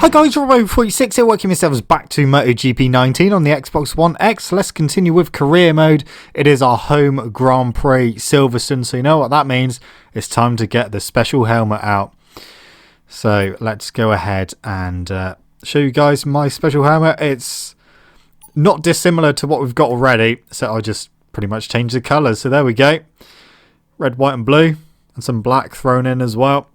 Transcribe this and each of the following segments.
Hi guys, Robo46 here, welcome yourselves back to MotoGP 19 on the Xbox One X. Let's continue with career mode. It is our home Grand Prix Silverstone, so you know what that means. It's time to get the special helmet out. So let's go ahead and show you guys my special helmet. It's not dissimilar to what we've got already, so I just pretty much changed the colours. So there we go. Red, white and blue, and some black thrown in as well.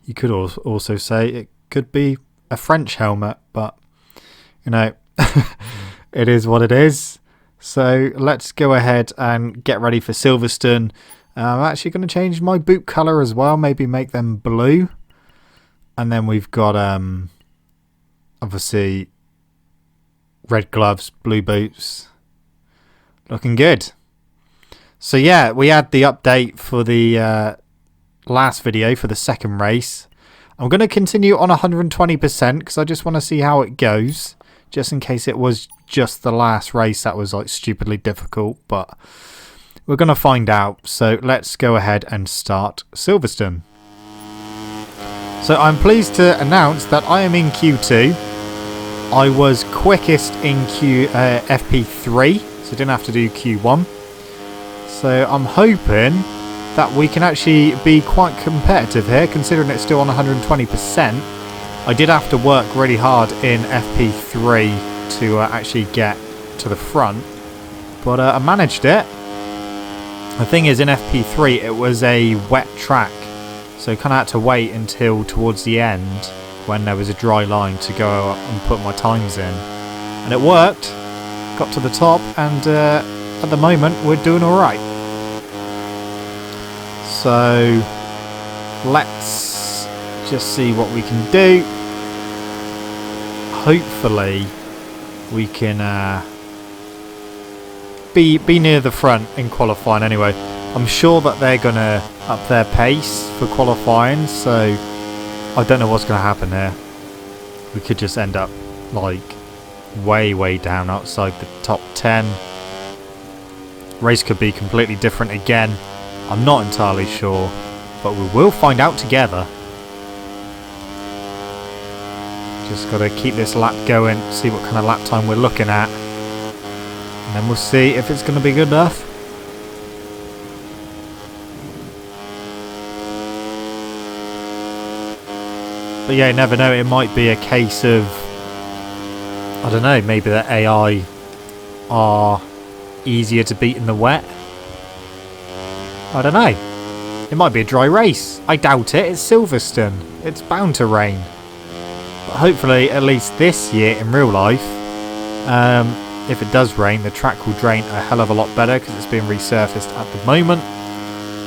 You could also say it could be a French helmet, but you know, it is what it is. So let's go ahead and get ready for Silverstone. I'm actually going to change my boot colour as well, maybe make them blue. And then we've got obviously red gloves, blue boots. Looking good. So yeah, we had the update for the last video for the second race. I'm going to continue on 120% because I just want to see how it goes, just in case it was just the last race that was like stupidly difficult, but we're going to find out. So let's go ahead and start Silverstone. So I'm pleased to announce that I am in Q2. I was quickest in FP3, so didn't have to do Q1. So I'm hoping that we can actually be quite competitive here, considering it's still on 120%. I did have to work really hard in FP3 to actually get to the front, but I managed it. The thing is, in FP3 it was a wet track, so I kind of had to wait until towards the end when there was a dry line to go and put my times in, and it worked. Got to the top, and at the moment we're doing alright. So let's just see what we can do. Hopefully we can be near the front in qualifying anyway. I'm sure that they're going to up their pace for qualifying, so I don't know what's going to happen here. We could just end up like way down outside the top 10. Race could be completely different again. I'm not entirely sure, but we will find out together. Just got to keep this lap going, see what kind of lap time we're looking at, and then we'll see if it's going to be good enough. But yeah, you never know, it might be a case of, I don't know, maybe the AI are easier to beat in the wet. I don't know. It might be a dry race. I doubt it. It's Silverstone. It's bound to rain. But hopefully, at least this year in real life, if it does rain, the track will drain a hell of a lot better because it's being resurfaced at the moment.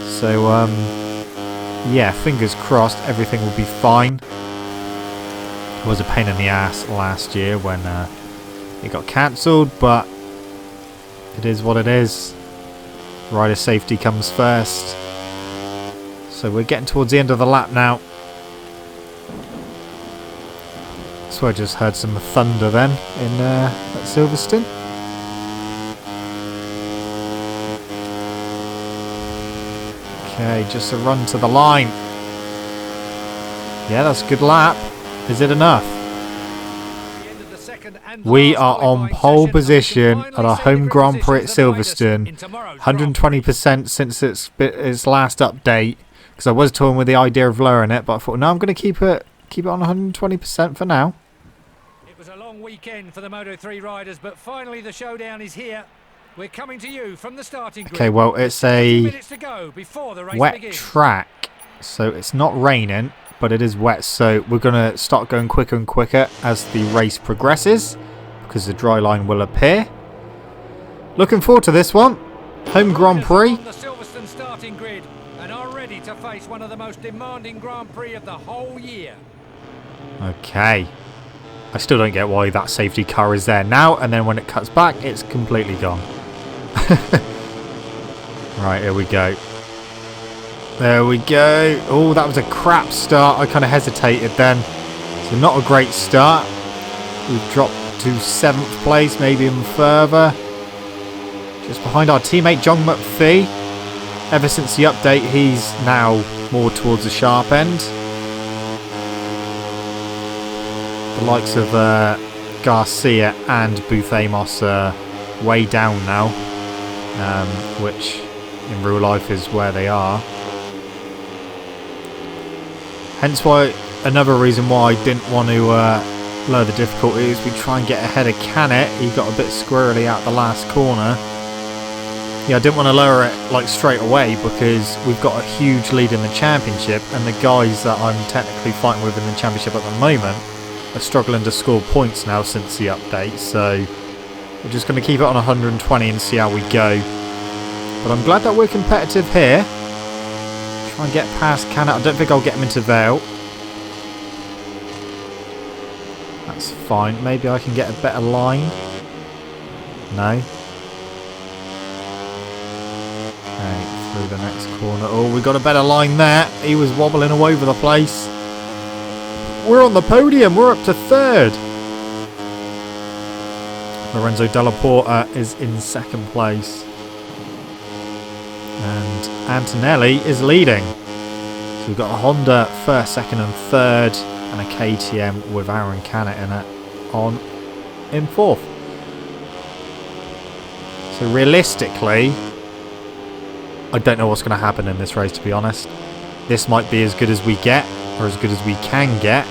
So, yeah, fingers crossed everything will be fine. It was a pain in the ass last year when it got cancelled, but it is what it is. Rider safety comes first. So we're getting towards the end of the lap now. So I just heard some thunder then in at Silverstone. Okay, just a run to the line. Yeah, that's a good lap. Is it enough? We are on pole position at our home Grand Prix at Silverstone. 120% since its last update. Because I was toying with the idea of lowering it, but I thought, no, I'm going to keep it on 120% for now. It was a long weekend for the Moto3 riders, but finally the showdown is here. We're coming to you from the starting grid. Okay, well, it's a wet begins. track, so it's not raining, but it is wet, so we're going to start going quicker and quicker as the race progresses, because the dry line will appear. Looking forward to this one. Home Grand Prix. On the Silverstone starting grid and are ready to face one of the most demanding Grand Prix of the whole year. Okay. I still don't get why that safety car is there now, and then when it cuts back, it's completely gone. Right, here we go. There we go. Oh, that was a crap start. I kind of hesitated then. So not a great start. We've dropped to 7th place, maybe even further. Just behind our teammate John McPhee. Ever since the update, he's now more towards the sharp end. The likes of Garcia and Buthemos are way down now, which in real life is where they are. Hence why, another reason why I didn't want to lower the difficulty is we try and get ahead of Canet. He got a bit squirrely out the last corner. Yeah, I didn't want to lower it like straight away because we've got a huge lead in the championship, and the guys that I'm technically fighting with in the championship at the moment are struggling to score points now since the update. So we're just going to keep it on 120 and see how we go. But I'm glad that we're competitive here. Try and get past Canet. I don't think I'll get him into Vale. That's fine. Maybe I can get a better line. No. Okay, through the next corner. Oh, we got a better line there. He was wobbling all over the place. We're on the podium. We're up to third. Lorenzo Della Porta is in second place. And Antonelli is leading. So we've got a Honda first, second and third, and a KTM with Aaron Canet in it in fourth. So realistically, I don't know what's going to happen in this race, to be honest. This might be as good as we get, or as good as we can get.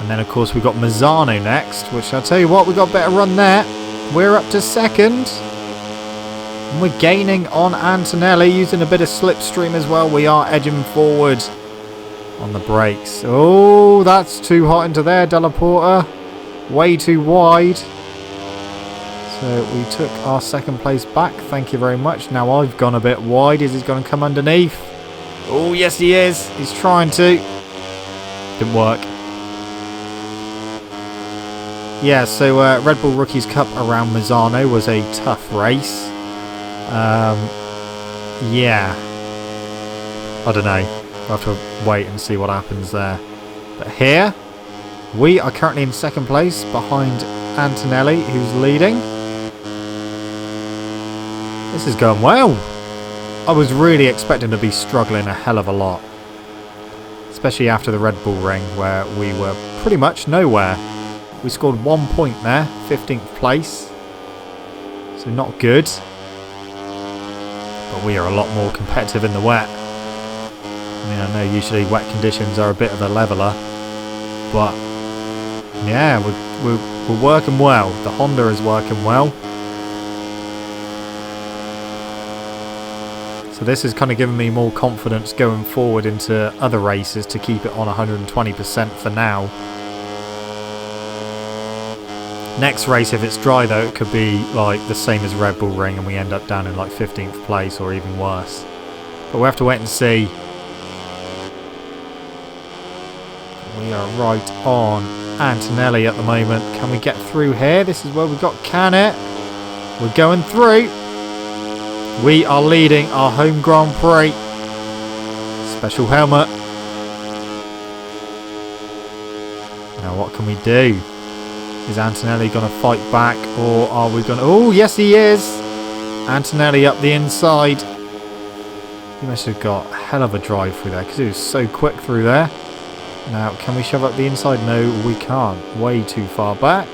And then of course we've got Misano next, which I'll tell you what, we've got a better run there. We're up to second. And we're gaining on Antonelli, using a bit of slipstream as well. We are edging forward on the brakes. Oh, that's too hot into there, Della Porta. Way too wide. So we took our second place back. Thank you very much. Now I've gone a bit wide. Is he going to come underneath? Oh, yes he is. He's trying to. Didn't work. Yeah, so Red Bull Rookies Cup around Misano was a tough race. Yeah. I don't know. We'll have to wait and see what happens there. But here, we are currently in second place behind Antonelli, who's leading. This is going well. I was really expecting to be struggling a hell of a lot. Especially after the Red Bull Ring, where we were pretty much nowhere. We scored 1 point there, 15th place. So not good. But we are a lot more competitive in the wet. I mean, I know usually wet conditions are a bit of a leveler. But yeah, we're working well. The Honda is working well. So this is kind of giving me more confidence going forward into other races to keep it on 120% for now. Next race, if it's dry though, it could be like the same as Red Bull Ring and we end up down in like 15th place or even worse. But we'll have to wait and see. We are right on Antonelli at the moment. Can we get through here? This is where we've got Canet. We're going through. We are leading our home Grand Prix. Special helmet. Now what can we do? Is Antonelli going to fight back, or are we going to... Oh, yes he is! Antonelli up the inside. He must have got a hell of a drive through there, because he was so quick through there. Now, can we shove up the inside? No, we can't. Way too far back.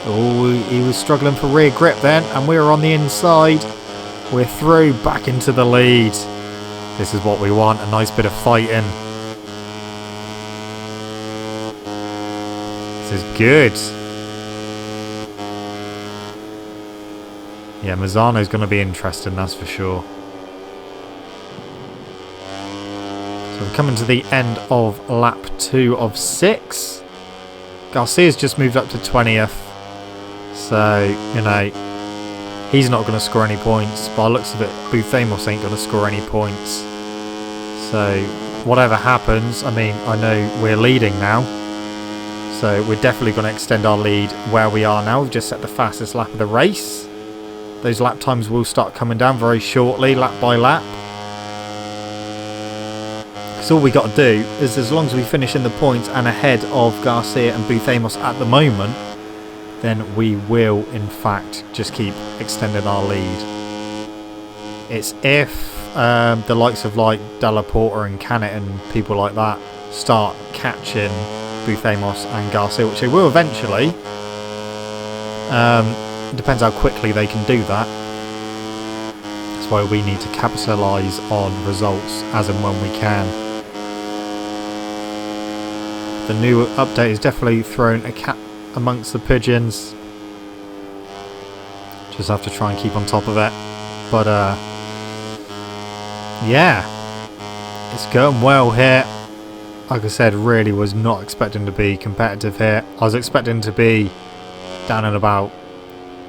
Oh, he was struggling for rear grip then, and we were on the inside. We're through, back into the lead. This is what we want, a nice bit of fighting. This is good. Yeah, Misano's going to be interesting, that's for sure. So we're coming to the end of lap 2 of 6. Garcia's just moved up to 20th. So, you know, he's not going to score any points. By the looks of it, Buthemos ain't going to score any points. So, whatever happens, I mean, I know we're leading now. So we're definitely going to extend our lead where we are now. We've just set the fastest lap of the race. Those lap times will start coming down very shortly, lap by lap. Because all we got to do is, as long as we finish in the points and ahead of Garcia and Buthemos at the moment, then we will, in fact, just keep extending our lead. It's if the likes of like Della Porta and Canet and people like that start catching Buthemos and Garcia, which they will eventually. It depends how quickly they can do that. That's why we need to capitalise on results as and when we can. The new update has definitely thrown a cat amongst the pigeons. Just have to try and keep on top of it. But yeah, it's going well here. Like I said, really was not expecting to be competitive here. I was expecting to be down in about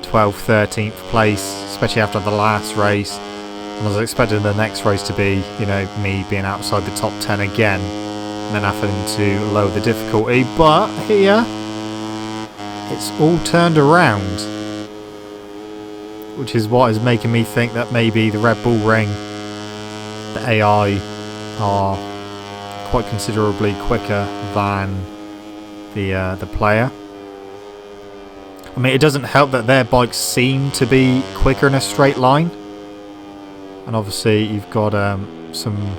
12th, 13th place, especially after the last race. And I was expecting the next race to be, you know, me being outside the top 10 again, and then having to lower the difficulty. But here, it's all turned around, which is what is making me think that maybe the Red Bull Ring, the AI, are quite considerably quicker than the player. I mean, it doesn't help that their bikes seem to be quicker in a straight line, and obviously you've got some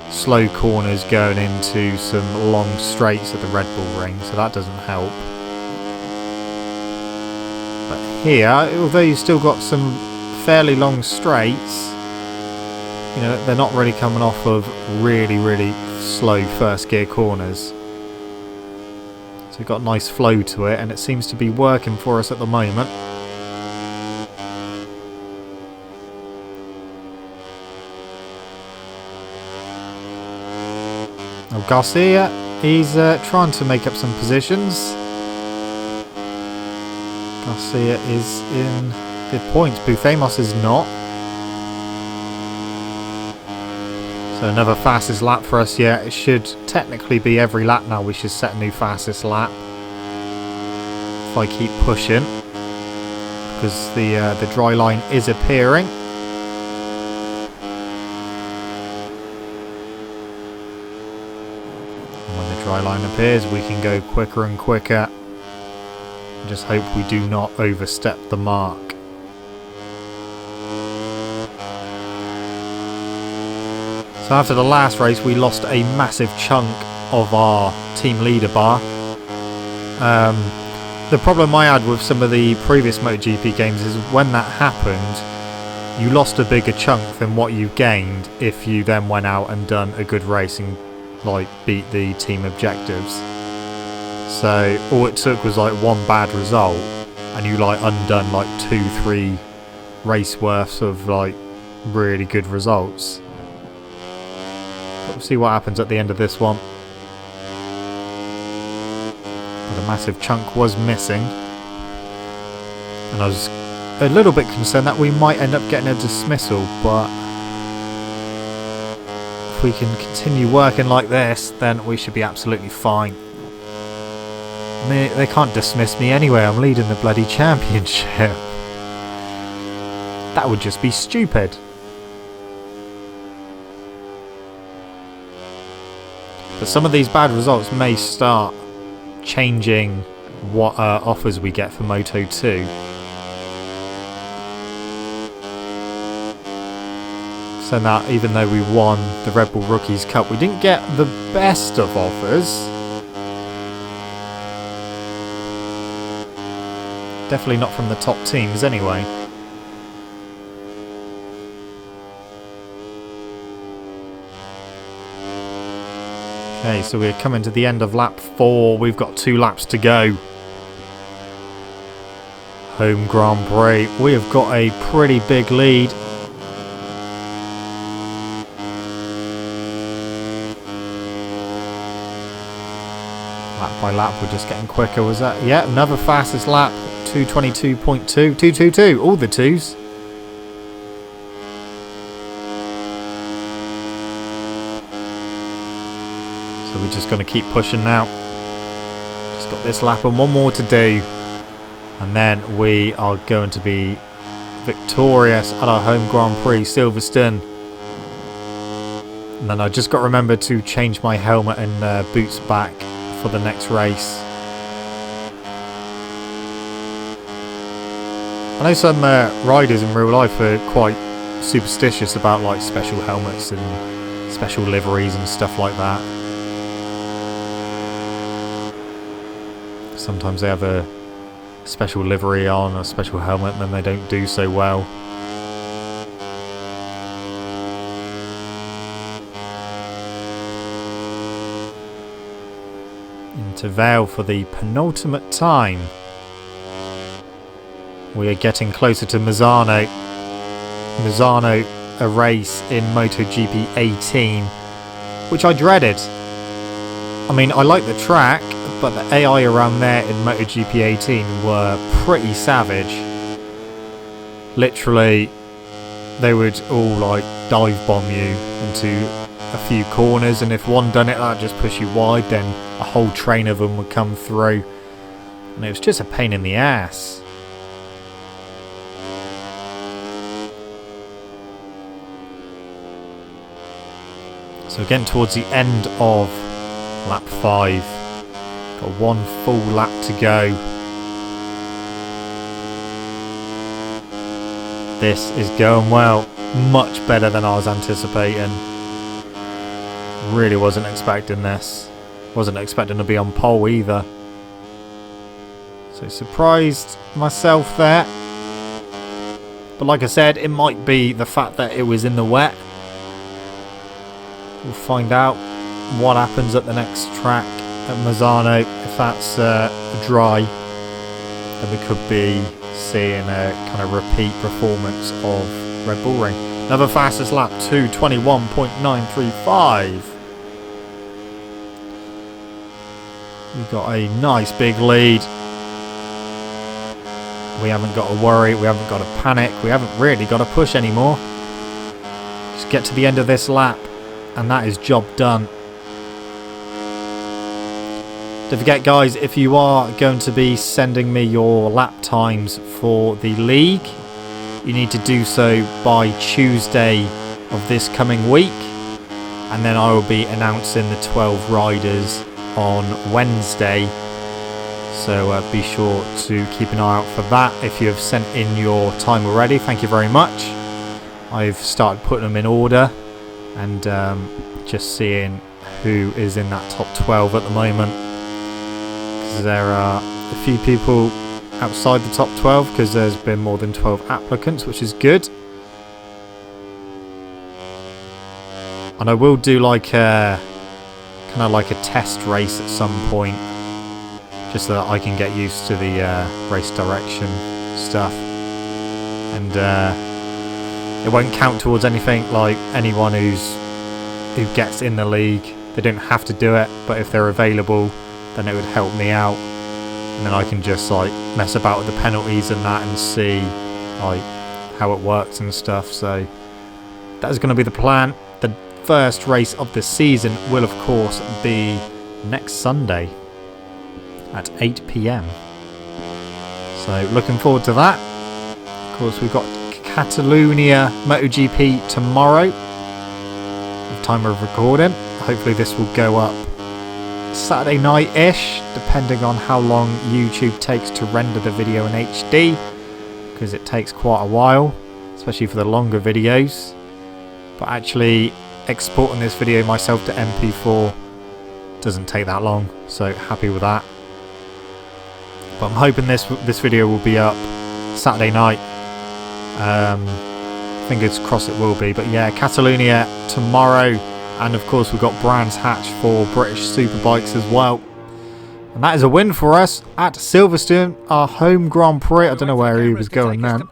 slow corners going into some long straights at the Red Bull Ring, so that doesn't help. But here, although you've still got some fairly long straights, you know, they're not really coming off of really slow first gear corners. So we've got a nice flow to it, and it seems to be working for us at the moment. Now Garcia, he's trying to make up some positions. Garcia is in the points. Buthemos is not. So another fastest lap for us. Yeah, it should technically be every lap now. We should set a new fastest lap if I keep pushing, because the dry line is appearing. And when the dry line appears, we can go quicker and quicker. Just hope we do not overstep the mark. So after the last race, we lost a massive chunk of our team leader bar. The problem I had with some of the previous MotoGP games is when that happened, you lost a bigger chunk than what you gained if you then went out and done a good race and like beat the team objectives. So all it took was like one bad result, and you like undone like 2-3 race worths of like really good results. But we'll see what happens at the end of this one. But a massive chunk was missing, and I was a little bit concerned that we might end up getting a dismissal, but if we can continue working like this, then we should be absolutely fine. They can't dismiss me anyway, I'm leading the bloody championship. That would just be stupid. But some of these bad results may start changing what offers we get for Moto 2. So now, even though we won the Red Bull Rookies Cup, we didn't get the best of offers. Definitely not from the top teams anyway. Okay, so we're coming to the end of lap 4. We've got 2 laps to go. Home Grand Prix. We have got a pretty big lead. Lap by lap, we're just getting quicker. Was that? Yeah, another fastest lap. 222.2, 222, all the twos. So we're just going to keep pushing now. Just got this lap and one more to do, and then we are going to be victorious at our home Grand Prix, Silverstone. And then I just got to remember to change my helmet and boots back for the next race. I know some riders in real life are quite superstitious about like special helmets and special liveries and stuff like that. Sometimes they have a special livery on, a special helmet, and then they don't do so well. Into Vale for the penultimate time. We are getting closer to Misano. Misano, a race in MotoGP 18, which I dreaded. I mean, I like the track, but the AI around there in MotoGP 18 were pretty savage. Literally, they would all like dive bomb you into a few corners, and if one done it, that'd just push you wide, then a whole train of them would come through, and it was just a pain in the ass. So we're getting towards the end of lap 5. Got one full lap to go. This is going well. Much better than I was anticipating. Really wasn't expecting this. Wasn't expecting to be on pole either. So surprised myself there. But like I said, it might be the fact that it was in the wet. We'll find out what happens at the next track at Misano. If that's dry, then we could be seeing a kind of repeat performance of Red Bull Ring. Another fastest lap, 2:21.935. We've got a nice big lead. We haven't got to worry, we haven't got to panic, we haven't really got to push anymore. Just get to the end of this lap, and that is job done. Don't forget, guys, if you are going to be sending me your lap times for the league, you need to do so by Tuesday of this coming week, and then I will be announcing the 12 riders on Wednesday. So be sure to keep an eye out for that. If you have sent in your time already, thank you very much. I've started putting them in order, and just seeing who is in that top 12 at the moment, because there are a few people outside the top 12 because there's been more than 12 applicants, which is good. And I will do like a kind of like a test race at some point, just so that I can get used to the race direction stuff, and it won't count towards anything. Like anyone who gets in the league, they don't have to do it, but if they're available, then it would help me out, and then I can just like mess about with the penalties and that and see like how it works and stuff. So that is going to be the plan. The first race of the season will of course be next Sunday at 8 PM. So looking forward to that. Of course, we've got Catalonia MotoGP tomorrow, with time of recording. Hopefully this will go up Saturday night-ish, depending on how long YouTube takes to render the video in HD, because it takes quite a while, especially for the longer videos. But actually exporting this video myself to MP4 doesn't take that long, so happy with that. But I'm hoping this video will be up Saturday night. Fingers crossed it will be. But yeah, Catalonia tomorrow, and of course we've got Brands Hatch for British Superbikes as well. And that is a win for us at Silverstone, our home Grand Prix. I don't know where he was going then.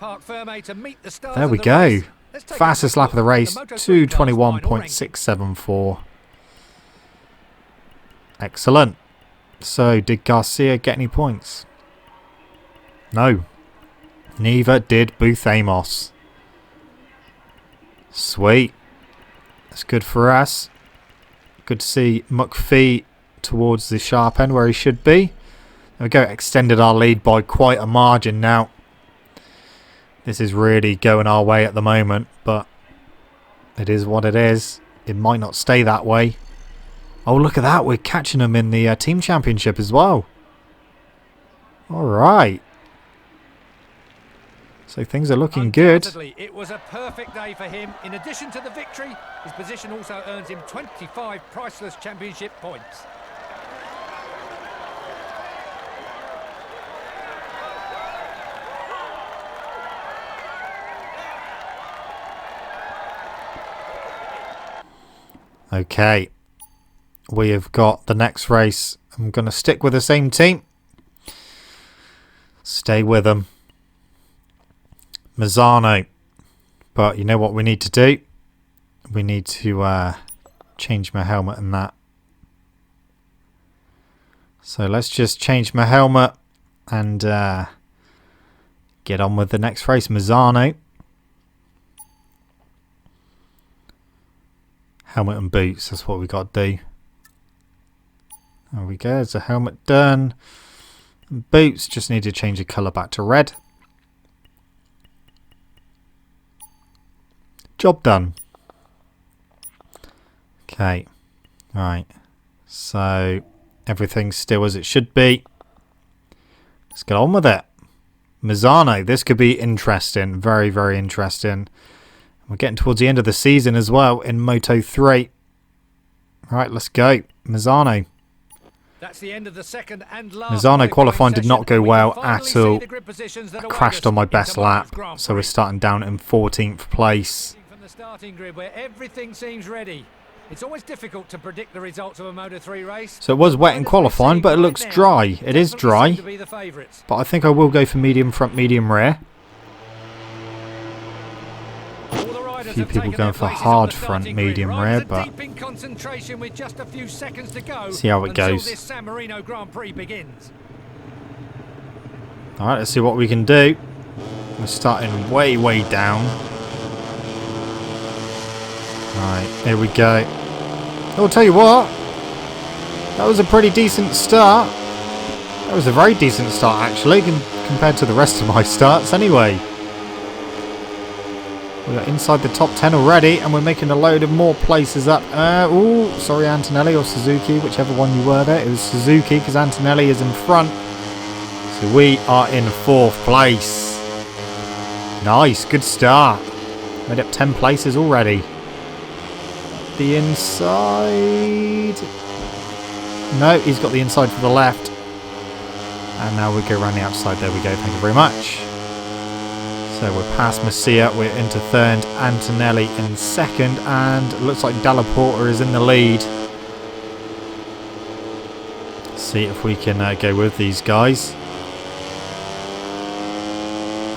There we go. Fastest lap of the race, 2:21.674. Excellent. So, did Garcia get any points? No. Neither did Booth Amos. Sweet. That's good for us. Good to see McPhee towards the sharp end where he should be. There we go. Extended our lead by quite a margin now. This is really going our way at the moment, but it is what it is. It might not stay that way. Oh, look at that. We're catching them in the team championship as well. All right. So things are looking good. It was a perfect day for him. In addition to the victory, his position also earns him 25 priceless championship points. Okay. We have got the next race. I'm going to stick with the same team. Stay with them. Misano. But you know what we need to do? We need to change my helmet and that. So let's just change my helmet and get on with the next race. Misano. Helmet and boots. That's what we got to do. There we go. There's a helmet done. Boots. Just need to change the colour back to red. Job done. Okay. Right. So everything's still as it should be. Let's get on with it. Misano. This could be interesting. Very, very interesting. We're getting towards the end of the season as well in Moto 3. Right, let's go. Misano. That's the end of the second and last Misano qualifying did not go well at all. I crashed on my best lap, so we're starting down in 14th place. From the starting grid where everything seems ready. It's always difficult to predict the results of a Moto 3 race. So it was wet in qualifying, but it looks dry. It is dry, but I think I will go for medium front, medium rear. A few people going for hard front, medium rear, but see how it goes. Alright, let's see what we can do. We're starting way, way down. Alright, here we go. I'll tell you what, that was a pretty decent start. That was a very decent start actually, compared to the rest of my starts anyway. We're inside the top 10 already, and we're making a load of more places up. Oh, sorry, Antonelli or Suzuki, whichever one you were there. It was Suzuki, because Antonelli is in front. So we are in 4th place. Nice, good start. Made up 10 places already. The inside. No, he's got the inside for the left. And now we go around the outside. There we go, thank you very much. So we're past Messia, we're into 3rd, Antonelli in 2nd, and it looks like Dalla Porta is in the lead. See if we can go with these guys.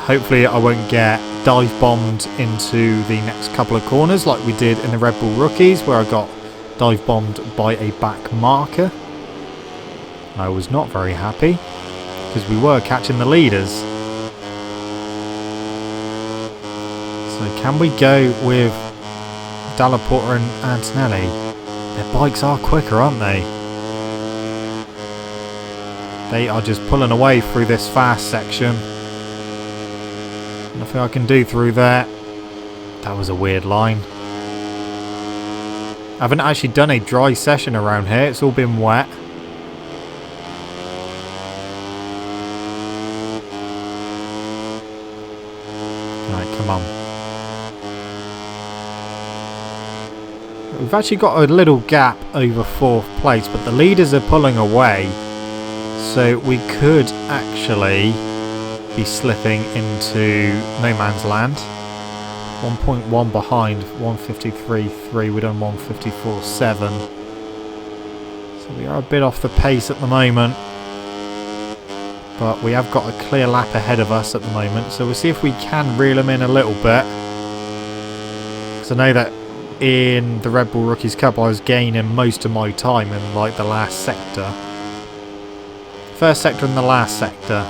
Hopefully I won't get dive bombed into the next couple of corners like we did in the Red Bull Rookies, where I got dive bombed by a back marker. I was not very happy because we were catching the leaders. So can we go with Dalla Porta and Antonelli? Their bikes are quicker, aren't they? They are just pulling away through this fast section. Nothing I can do through there. That was a weird line. I haven't actually done a dry session around here. It's all been wet. Right, come on. We've actually got a little gap over 4th place, but the leaders are pulling away, so we could actually be slipping into no man's land. 1.1 behind, 153.3, we're done 154.7. So we are a bit off the pace at the moment, but we have got a clear lap ahead of us at the moment, so we'll see if we can reel them in a little bit. Because I know that in the Red Bull Rookies Cup I was gaining most of my time in like the last sector. First sector and the last sector.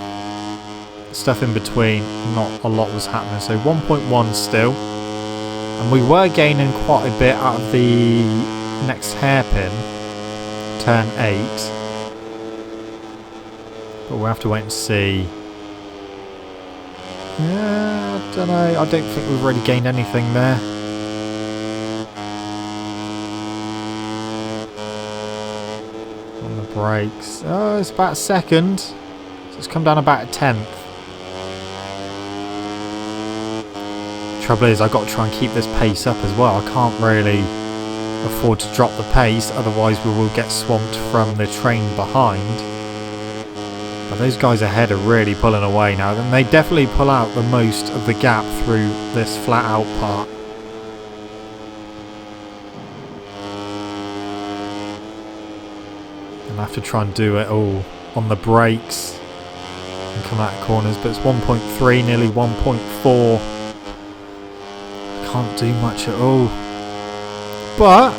Stuff in between, not a lot was happening. So 1.1 still. And we were gaining quite a bit out of the next hairpin. Turn 8. But we'll have to wait and see. Yeah, I don't know. I don't think we've really gained anything there. On the brakes. Oh, it's about 2nd. So it's come down about 10th. Trouble is, I've got to try and keep this pace up as well. I can't really afford to drop the pace, otherwise we will get swamped from the train behind. But those guys ahead are really pulling away now, and they definitely pull out the most of the gap through this flat out part. And I have to try and do it all on the brakes and come out of corners, but it's 1.3, nearly 1.4. Can't do much at all. But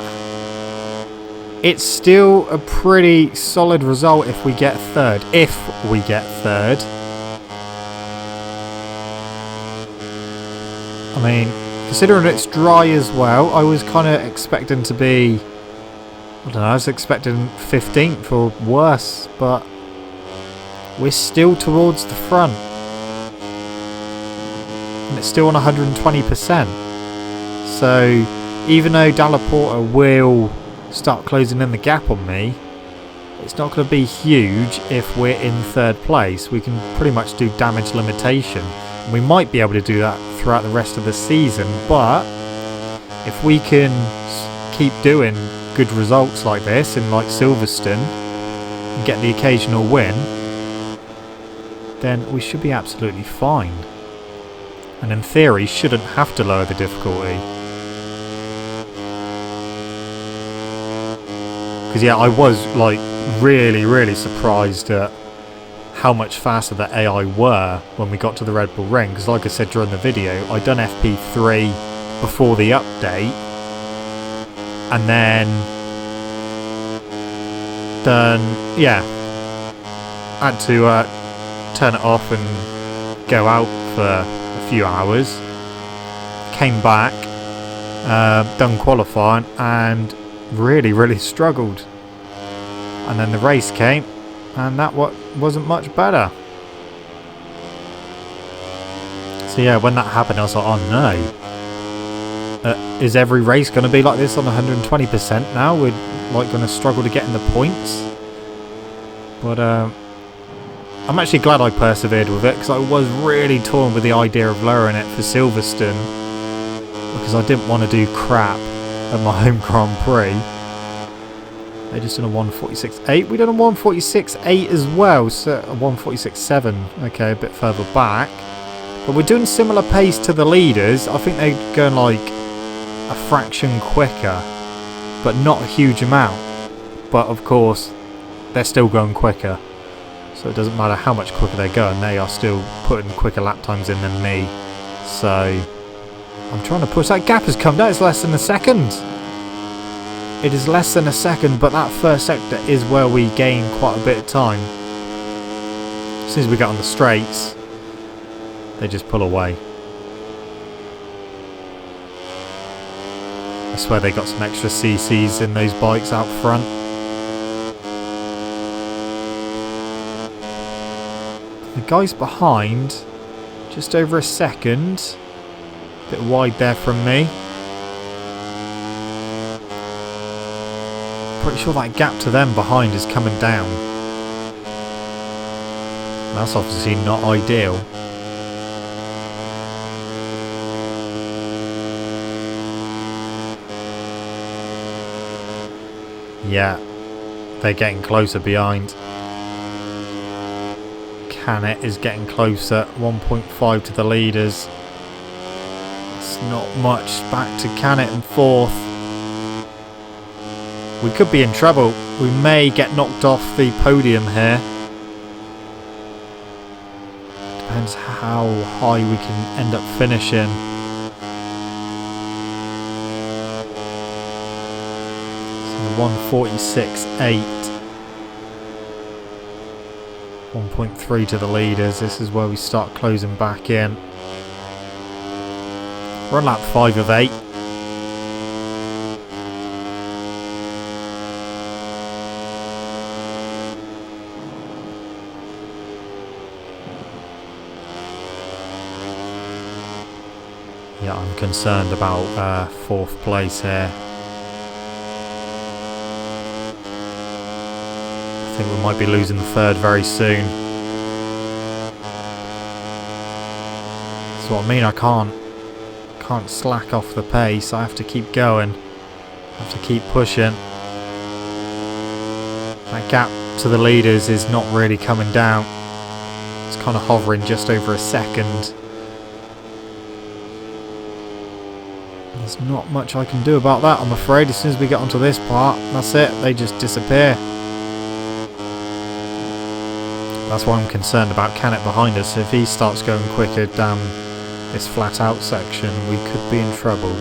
it's still a pretty solid result if we get third. If we get third. I mean, considering it's dry as well, I was kind of expecting to be, I don't know, I was expecting 15th or worse, but we're still towards the front. And it's still on 120%. So, even though Dalla Porta will start closing in the gap on me, it's not going to be huge if we're in third place. We can pretty much do damage limitation. And we might be able to do that throughout the rest of the season, but if we can keep doing good results like this in like Silverstone and get the occasional win, then we should be absolutely fine. And in theory, shouldn't have to lower the difficulty. Because yeah, I was like really surprised at how much faster the AI were when we got to the Red Bull Ring. Because like I said during the video, I'd done FP3 before the update, and then yeah, had to turn it off and go out for a few hours. Came back, done qualifying, and really struggled. And then the race came, and that wasn't much better. So yeah, when that happened, I was like, oh no. Is every race going to be like this on 120% now? We're like going to struggle to get in the points. But I'm actually glad I persevered with it, because I was really torn with the idea of lowering it for Silverstone, because I didn't want to do crap at my home Grand Prix. They just done a 146.8. We done a 146.8 as well, so a 146.7. Okay, a bit further back. But we're doing similar pace to the leaders. I think they're going like a fraction quicker, but not a huge amount. But of course, they're still going quicker. So it doesn't matter how much quicker they're going, they are still putting quicker lap times in than me. So I'm trying to push. That gap has come down. It's less than a second. It is less than a second, but that first sector is where we gain quite a bit of time. As soon as we get on the straights, they just pull away. I swear they got some extra CCs in those bikes out front. The guys behind, just over a second. A bit wide there from me. Pretty sure that gap to them behind is coming down. That's obviously not ideal. Yeah, they're getting closer behind. Canet is getting closer, 1.5 to the leaders. It's not much. Back to Canet in fourth. We could be in trouble. We may get knocked off the podium here. Depends how high we can end up finishing. So 146.8. 1.3 to the leaders. This is where we start closing back in. We're on lap 5 of 8. Yeah, I'm concerned about fourth place here. I think we might be losing the third very soon. That's what I mean. I can't slack off the pace. I have to keep going. I have to keep pushing. That gap to the leaders is not really coming down. It's kind of hovering just over a second. There's not much I can do about that, I'm afraid. As soon as we get onto this part, that's it. They just disappear. That's why I'm concerned about Canet behind us. If he starts going quicker down this flat out section, we could be in trouble.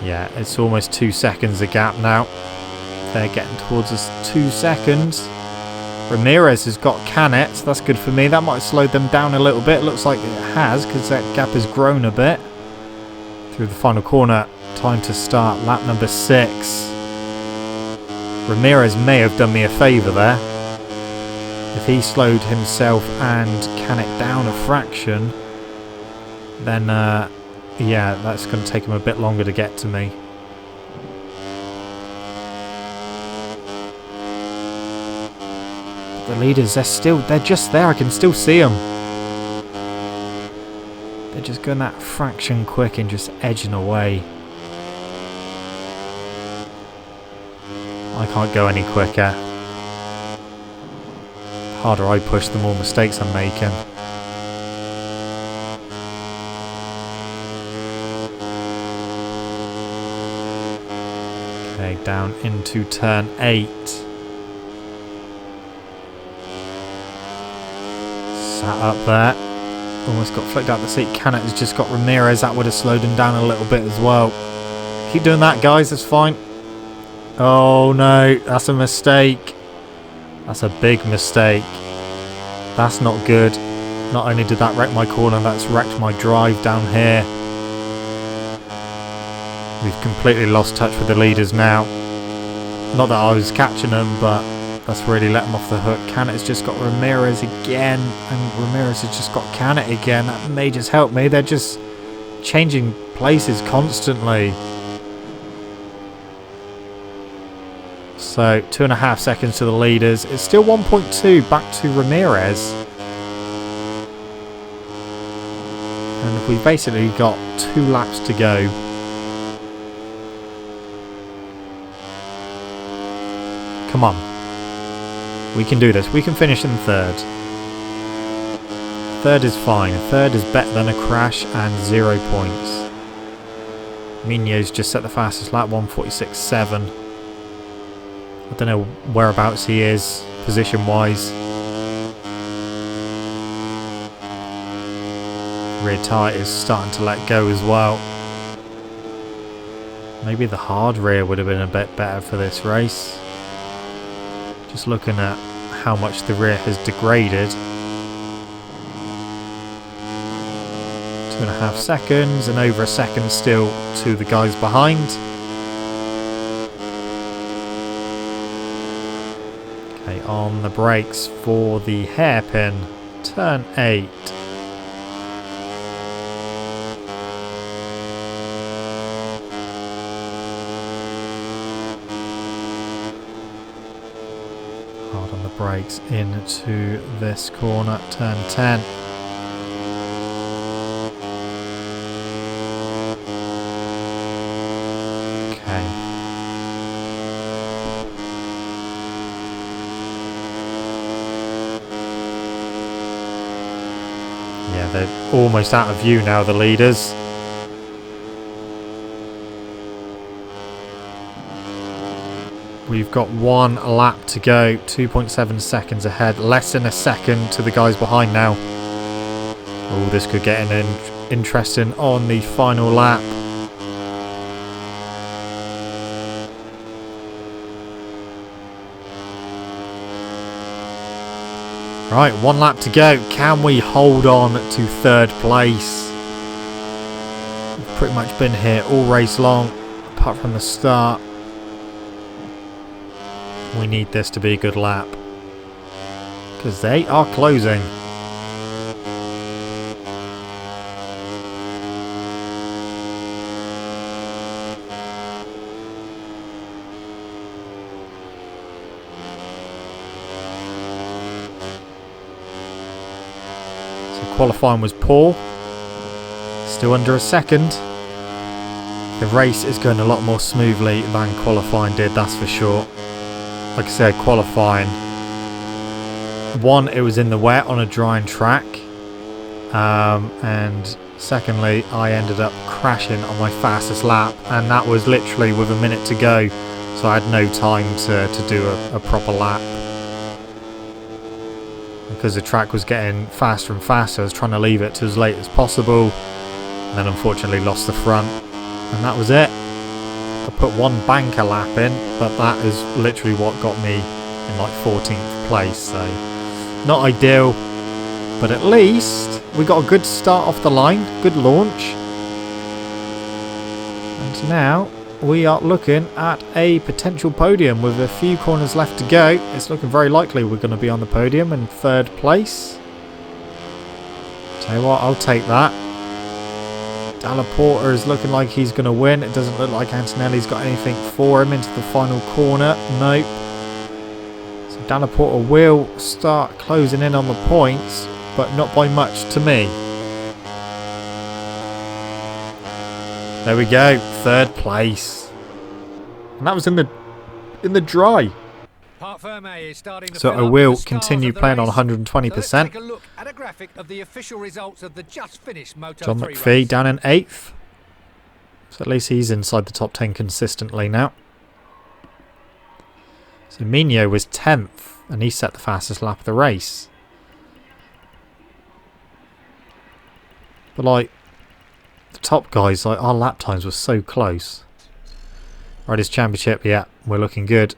Yeah, it's almost 2 seconds a gap now. They're getting towards us 2 seconds. Ramirez has got Canet, so that's good for me. That might have slowed them down a little bit. Looks like it has, because that gap has grown a bit. Through the final corner, time to start lap number 6. Ramirez may have done me a favour there. If he slowed himself and Canet down a fraction, then yeah, that's going to take him a bit longer to get to me. The leaders, they're just there. I can still see them. They're just going that fraction quick and just edging away. I can't go any quicker. The harder I push, the more mistakes I'm making. Okay, down into turn 8. Sat up there. Almost got flicked out the seat. Canet has just got Ramirez. That would have slowed him down a little bit as well. Keep doing that, guys. That's fine. Oh, no. That's a mistake. That's a big mistake. That's not good. Not only did that wreck my corner, that's wrecked my drive down here. We've completely lost touch with the leaders now. Not that I was catching them, but that's really let them off the hook. Canet's just got Ramirez again, and Ramirez has just got Canet again. That may just help me. They're just changing places constantly. So 2.5 seconds to the leaders. It's still 1.2 back to Ramirez. And we've basically got 2 laps to go. Come on. We can do this. We can finish in 3rd. 3rd is fine. 3rd is better than a crash and 0 points. Mino's just set the fastest lap, 1:46.7. I don't know whereabouts he is, position-wise. Rear tyre is starting to let go as well. Maybe the hard rear would have been a bit better for this race. Just looking at how much the rear has degraded. 2.5 seconds and over a second still to the guys behind. Okay, on the brakes for the hairpin. Turn 8. Brakes into this corner, turn 10. Okay. Yeah, they're almost out of view now, the leaders. We've got 1 lap to go, 2.7 seconds ahead, less than a second to the guys behind now. Oh, this could get interesting on the final lap. Right, 1 lap to go. Can we hold on to 3rd place? We've pretty much been here all race long, apart from the start. We need this to be a good lap, because they are closing. So qualifying was poor, still under a second. The race is going a lot more smoothly than qualifying did, that's for sure. Like I said, qualifying. 1, it was in the wet on a drying track. And secondly, I ended up crashing on my fastest lap, and that was literally with a minute to go, so I had no time to do a proper lap. Because the track was getting faster and faster, I was trying to leave it to as late as possible, and then unfortunately lost the front, and that was it. I put one banker lap in, but that is literally what got me in like 14th place, so not ideal, but at least we got a good start off the line, good launch, and now we are looking at a potential podium with a few corners left to go. It's looking very likely we're going to be on the podium in 3rd place. Tell you what, I'll take that. Dalla Porta is looking like he's going to win. It doesn't look like Antonelli's got anything for him into the final corner. Nope. So Dalla Porta will start closing in on the points, but not by much to me. There we go, 3rd place. And that was in the dry. So I will continue playing on 120%. John McPhee down in 8th. So at least he's inside the top 10 consistently now. So Mino was 10th, and he set the fastest lap of the race. But like, the top guys, like, our lap times were so close. Riders' Championship, yeah, we're looking good.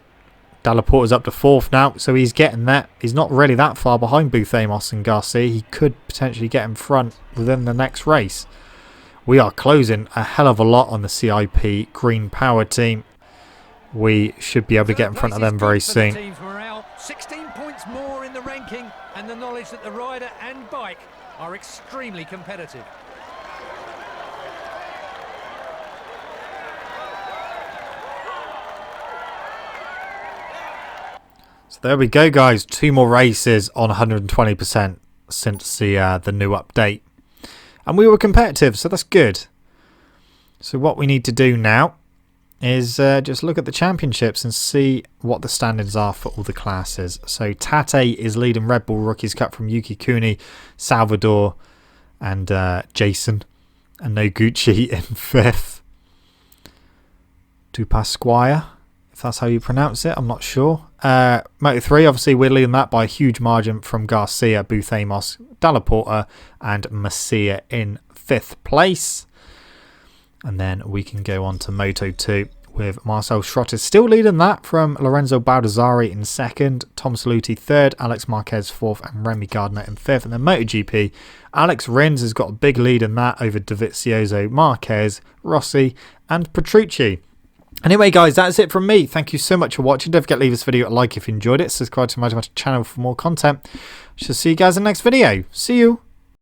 Dalla Porta's up to 4th now, so he's getting that. He's not really that far behind Booth Amos and Garcia. He could potentially get in front within the next race. We are closing a hell of a lot on the CIP Green Power team. We should be able to get in front of them very soon. 16 points more in the ranking, and the knowledge that the rider and bike are extremely competitive. So there we go, guys. 2 more races on 120% since the new update. And we were competitive, so that's good. So what we need to do now is just look at the championships and see what the standings are for all the classes. So Tate is leading Red Bull Rookies Cup from Yuki Kuni, Salvador and Jason. And Noguchi in 5th. Dupasquire, if that's how you pronounce it, I'm not sure. Moto3, obviously we're leading that by a huge margin from Garcia, Booth Amos, Dalla Porta and Masia in 5th place. And then we can go on to Moto2 with Marcel Schrotter still leading that from Lorenzo Baldassari in 2nd, Tom Saluti 3rd, Alex Marquez 4th and Remy Gardner in 5th. And then MotoGP, Alex Rins has got a big lead in that over Dovizioso, Marquez, Rossi and Petrucci. Anyway, guys, that's it from me. Thank you so much for watching. Don't forget to leave this video a like if you enjoyed it. Subscribe to my channel for more content. Shall see you guys in the next video. See you.